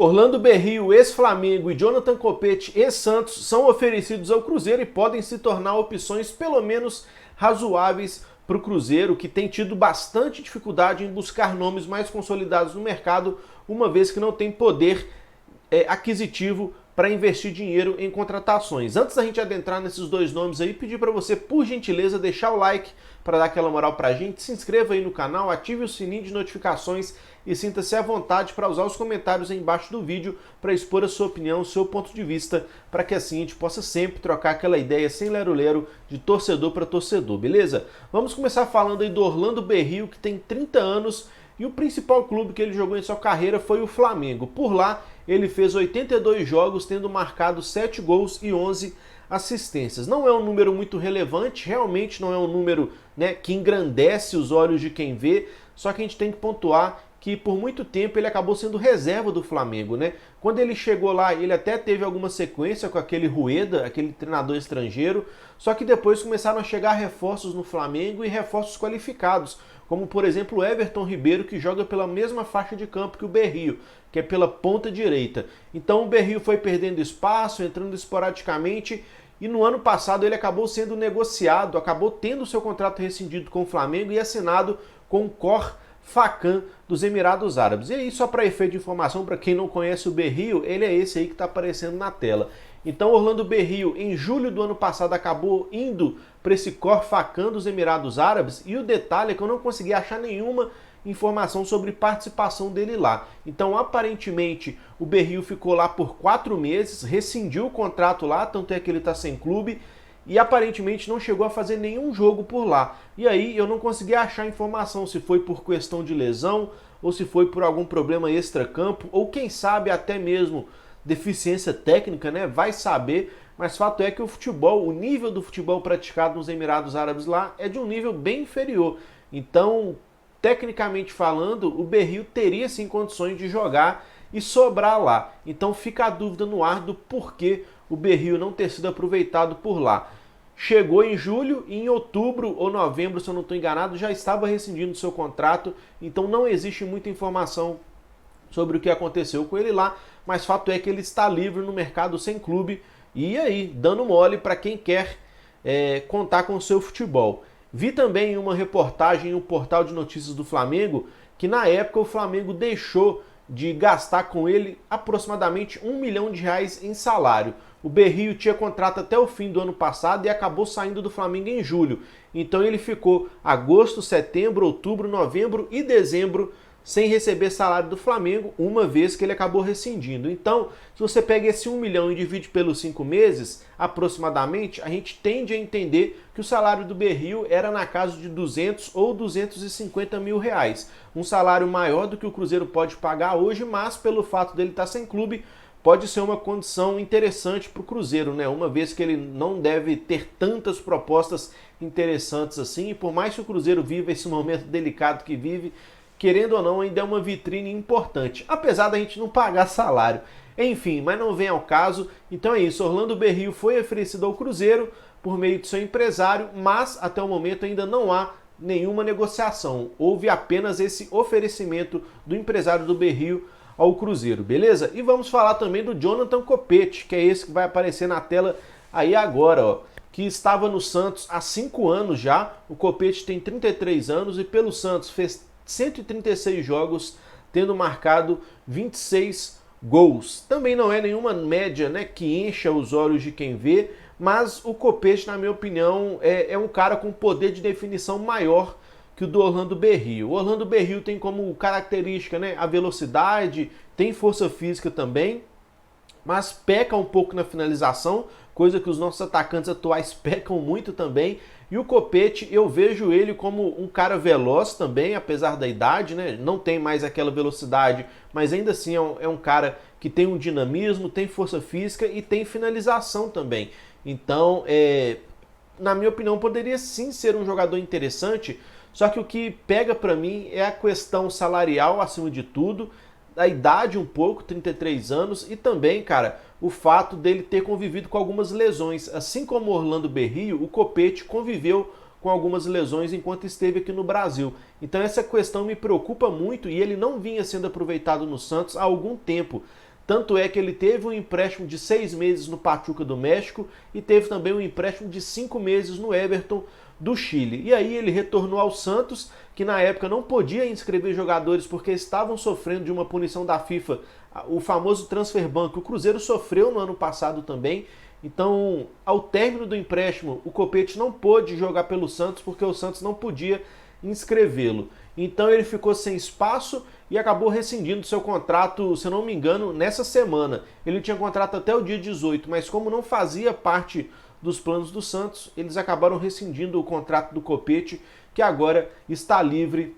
Orlando Berrio, ex-Flamengo, e Jonathan Copete, ex-Santos, são oferecidos ao Cruzeiro e podem se tornar opções pelo menos razoáveis para o Cruzeiro, que tem tido bastante dificuldade em buscar nomes mais consolidados no mercado, uma vez que não tem poder aquisitivo para investir dinheiro em contratações. Antes da gente adentrar nesses dois nomes aí, pedir para você, por gentileza, deixar o like para dar aquela moral para a gente, se inscreva aí no canal, ative o sininho de notificações e sinta-se à vontade para usar os comentários aí embaixo do vídeo para expor a sua opinião, o seu ponto de vista, para que assim a gente possa sempre trocar aquela ideia sem lero-lero de torcedor para torcedor, beleza? Vamos começar falando aí do Orlando Berrio, que tem 30 anos e o principal clube que ele jogou em sua carreira foi o Flamengo. Por lá, ele fez 82 jogos, tendo marcado 7 gols e 11 assistências. Não é um número muito relevante, realmente não é um número, né, que engrandece os olhos de quem vê, só que a gente tem que pontuar que por muito tempo ele acabou sendo reserva do Flamengo, né? Quando ele chegou lá, ele até teve alguma sequência com aquele Rueda, aquele treinador estrangeiro, só que depois começaram a chegar reforços no Flamengo e reforços qualificados, como por exemplo o Everton Ribeiro, que joga pela mesma faixa de campo que o Berrio, que é pela ponta direita. Então o Berrio foi perdendo espaço, entrando esporadicamente, e no ano passado ele acabou sendo negociado, acabou tendo seu contrato rescindido com o Flamengo e assinado com o Khor Fakkan dos Emirados Árabes. E aí, só para efeito de informação, para quem não conhece o Berrio, ele é esse aí que está aparecendo na tela. Então, Orlando Berrio, em julho do ano passado, acabou indo para esse Khor Fakkan dos Emirados Árabes, e o detalhe é que eu não consegui achar nenhuma informação sobre participação dele lá. Então, aparentemente, o Berrio ficou lá por 4 meses, rescindiu o contrato lá, tanto é que ele está sem clube, e aparentemente não chegou a fazer nenhum jogo por lá. E aí eu não consegui achar informação se foi por questão de lesão, ou se foi por algum problema extracampo, ou quem sabe até mesmo deficiência técnica, né? Vai saber, mas fato é que o futebol, o nível do futebol praticado nos Emirados Árabes lá é de um nível bem inferior. Então, tecnicamente falando, o Berrio teria sim condições de jogar e sobrar lá. Então fica a dúvida no ar do porquê o Berrio não ter sido aproveitado por lá. Chegou em julho e em outubro ou novembro, se eu não estou enganado, já estava rescindindo seu contrato, então não existe muita informação sobre o que aconteceu com ele lá, mas fato é que ele está livre no mercado sem clube e aí, dando mole para quem quer contar com o seu futebol. Vi também uma reportagem no portal de notícias do Flamengo que na época o Flamengo deixou de gastar com ele aproximadamente R$1 milhão em salário. O Berrio tinha contrato até o fim do ano passado e acabou saindo do Flamengo em julho. Então ele ficou agosto, setembro, outubro, novembro e dezembro sem receber salário do Flamengo, uma vez que ele acabou rescindindo. Então, se você pega esse 1 milhão e divide pelos 5 meses, aproximadamente, a gente tende a entender que o salário do Berrio era na casa de 200 ou 250 mil reais. Um salário maior do que o Cruzeiro pode pagar hoje, mas pelo fato dele estar sem clube, pode ser uma condição interessante para o Cruzeiro, né? Uma vez que ele não deve ter tantas propostas interessantes assim, e por mais que o Cruzeiro viva esse momento delicado que vive, querendo ou não, ainda é uma vitrine importante, apesar da gente não pagar salário. Enfim, mas não vem ao caso. Então é isso, Orlando Berrio foi oferecido ao Cruzeiro por meio de seu empresário, mas até o momento ainda não há nenhuma negociação. Houve apenas esse oferecimento do empresário do Berrio ao Cruzeiro, beleza? E vamos falar também do Jonathan Copete, que é esse que vai aparecer na tela aí agora, ó, que estava no Santos há 5 anos já. O Copete tem 33 anos e pelo Santos fez 136 jogos, tendo marcado 26 gols. Também não é nenhuma média, né, que encha os olhos de quem vê, mas o Copete, na minha opinião, é um cara com poder de definição maior que o do Orlando Berrio. O Orlando Berrio tem como característica, né, a velocidade, tem força física também, mas peca um pouco na finalização, coisa que os nossos atacantes atuais pecam muito também. E o Copete, eu vejo ele como um cara veloz também, apesar da idade, né? Não tem mais aquela velocidade, mas ainda assim é um cara que tem um dinamismo, tem força física e tem finalização também. Então, na minha opinião, poderia sim ser um jogador interessante, só que o que pega pra mim é a questão salarial acima de tudo, a idade um pouco, 33 anos, e também, cara, o fato dele ter convivido com algumas lesões. Assim como o Orlando Berrio, o Copete conviveu com algumas lesões enquanto esteve aqui no Brasil. Então essa questão me preocupa muito e ele não vinha sendo aproveitado no Santos há algum tempo. Tanto é que ele teve um empréstimo de 6 meses no Pachuca do México e teve também um empréstimo de 5 meses no Everton do Chile. E aí ele retornou ao Santos, que na época não podia inscrever jogadores porque estavam sofrendo de uma punição da FIFA, o famoso transfer ban, que o Cruzeiro sofreu no ano passado também. Então, ao término do empréstimo, o Copete não pôde jogar pelo Santos porque o Santos não podia inscrevê-lo. Então ele ficou sem espaço e acabou rescindindo seu contrato, se eu não me engano, nessa semana. Ele tinha contrato até o dia 18, mas como não fazia parte dos planos do Santos, eles acabaram rescindindo o contrato do Copete, que agora está livre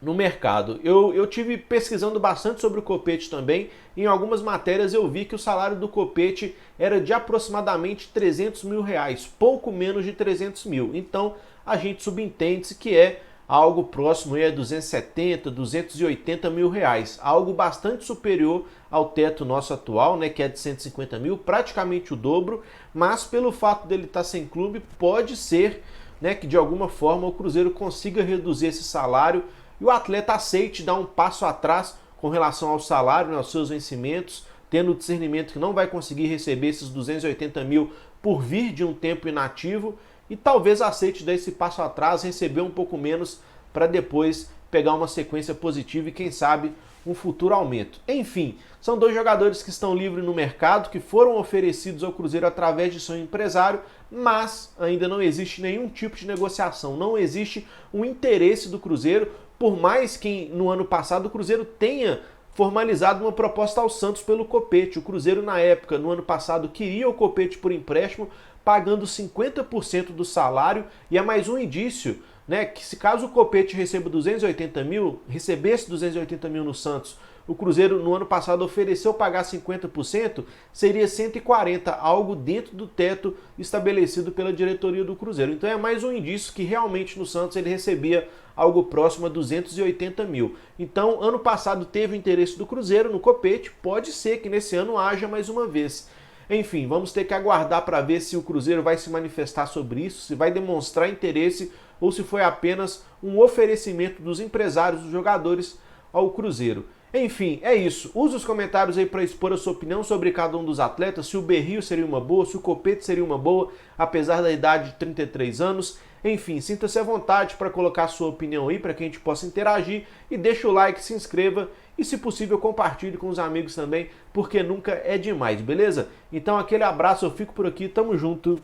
no mercado. Eu tive pesquisando bastante sobre o Copete também, e em algumas matérias eu vi que o salário do Copete era de aproximadamente 300 mil reais, pouco menos de 300 mil. Então a gente subentende-se que é algo próximo a 270, 280 mil reais, algo bastante superior ao teto nosso atual, né, que é de 150 mil, praticamente o dobro, mas pelo fato dele estar sem clube, pode ser, né, que de alguma forma o Cruzeiro consiga reduzir esse salário e o atleta aceite dar um passo atrás com relação ao salário, né, aos seus vencimentos, tendo o discernimento que não vai conseguir receber esses 280 mil por vir de um tempo inativo, e talvez aceite dar esse passo atrás, receber um pouco menos para depois pegar uma sequência positiva e quem sabe um futuro aumento. Enfim, são dois jogadores que estão livres no mercado, que foram oferecidos ao Cruzeiro através de seu empresário, mas ainda não existe nenhum tipo de negociação, não existe um interesse do Cruzeiro, por mais que no ano passado o Cruzeiro tenha formalizado uma proposta ao Santos pelo Copete. O Cruzeiro, na época, no ano passado, queria o Copete por empréstimo, pagando 50% do salário, e é mais um indício, né, que se caso o Copete receba 280 mil, recebesse 280 mil no Santos, o Cruzeiro no ano passado ofereceu pagar 50%, seria 140, algo dentro do teto estabelecido pela diretoria do Cruzeiro. Então é mais um indício que realmente no Santos ele recebia algo próximo a 280 mil. Então, ano passado teve o interesse do Cruzeiro no Copete, pode ser que nesse ano haja mais uma vez. Enfim, vamos ter que aguardar para ver se o Cruzeiro vai se manifestar sobre isso, se vai demonstrar interesse ou se foi apenas um oferecimento dos empresários dos jogadores ao Cruzeiro. Enfim, é isso. Use os comentários aí para expor a sua opinião sobre cada um dos atletas, se o Berrio seria uma boa, se o Copete seria uma boa, apesar da idade de 33 anos. Enfim, sinta-se à vontade para colocar a sua opinião aí, para que a gente possa interagir, e deixa o like, se inscreva e, se possível, compartilhe com os amigos também, porque nunca é demais, beleza? Então, aquele abraço, eu fico por aqui, tamo junto,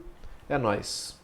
é nóis.